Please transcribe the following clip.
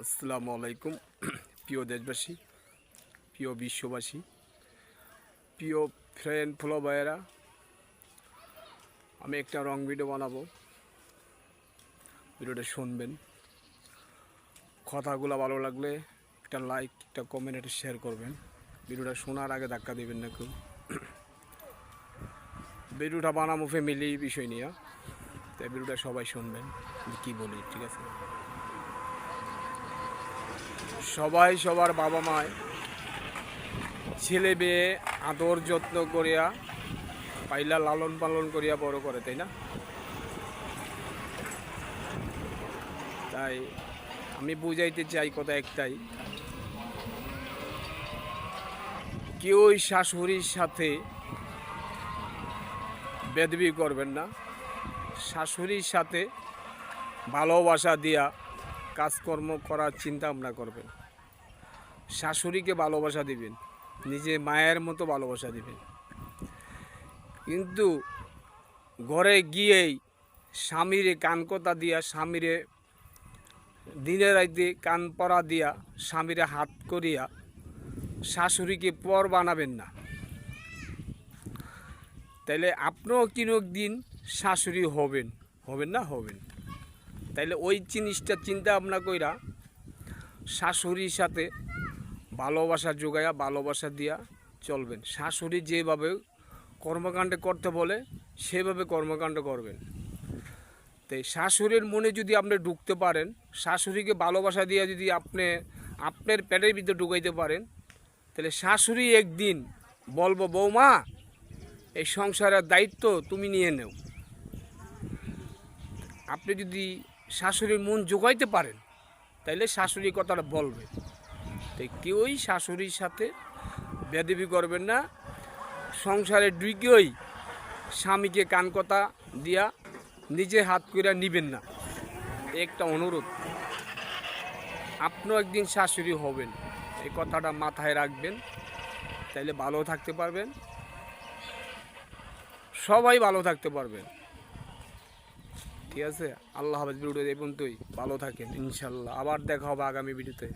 আসসালামু আলাইকুম। প্রিয় দেশবাসী, প্রিয় বিশ্ববাসী, প্রিয় ফ্রেন্ড ফলোয়ারেরা, আমি একটা রং ভিডিও বানাবো। ভিডিওটা শুনবেন। কথাগুলো ভালো লাগলে একটা লাইক, একটা কমেন্ট, একটা শেয়ার করবেন। ভিডিওটা শোনার আগে ধাক্কা দেবেন না কেউ। ভিডিওটা বানাবো ফ্যামিলি বিষয় নিয়ে, তাই ভিডিওটা সবাই শুনবেন কি বলি, ঠিক আছে? সবাই সবার বাবা মায় ছেলে মেয়ে আদর যত্ন করিয়া পাইলা লালন পালন করিয়া বড় করে, তাই না? তাই আমি বুঝাইতে চাই কথা একটাই, কেউই শাশুড়ির সাথে বেদবি করবেন না। শাশুড়ির সাথে ভালোবাসা দিয়া কাজকর্ম করার চিন্তা ভাবনা করবেন। শাশুড়িকে ভালোবাসা দিবেন, নিজে মায়ের মতো ভালোবাসা দিবেন। কিন্তু ঘরে গিয়েই স্বামীরে কান কথা দিয়া, স্বামীরে দিনে রাইতে কান পরা দিয়া, স্বামীরে হাত করিয়া শাশুড়িকে পর বানাবেন না। তাইলে আপনিও কিনক দিন শাশুড়ি হবেন, হবেন না? হবেন। তাইলে ওই জিনিসটা চিন্তা ভাবনা কইরা শাশুড়ির সাথে ভালোবাসা যোগায়া, ভালোবাসা দিয়া চলবেন। শাশুড়ি যেভাবে কর্মকাণ্ড করতে বলে সেভাবে কর্মকাণ্ড করবেন। তাই শাশুড়ির মনে যদি আপনি ঢুকতে পারেন, শাশুড়িকে ভালোবাসা দিয়ে যদি আপনি আপনার পেটের ভিতরে ঢুকাইতে পারেন, তাহলে শাশুড়ি একদিন বলবো, বৌমা এই সংসারের দায়িত্ব তুমি নিয়ে নেও। আপনি যদি শাশুড়ির মন জোগাইতে পারেন, তাইলে শাশুড়ি কথাটা বলবে। তাই কেউই শাশুড়ির সাথে বেয়াদবি করবেন না। সংসারে ঢুকেই স্বামীকে কান কথা দিয়া নিজে হাত করে নিবেন না। একটা অনুরোধ, আপনিও একদিন শাশুড়ি হবেন, এই কথাটা মাথায় রাখবেন। তাইলে ভালো থাকতে পারবেন, সবাই ভালো থাকতে পারবেন, ঠিক আছে? আল্লাহ হাফেজ। ভিডিওটা এই পর্যন্তই। ভালো থাকেন, ইনশাল্লাহ আবার দেখা হবে আগামী ভিডিওতে।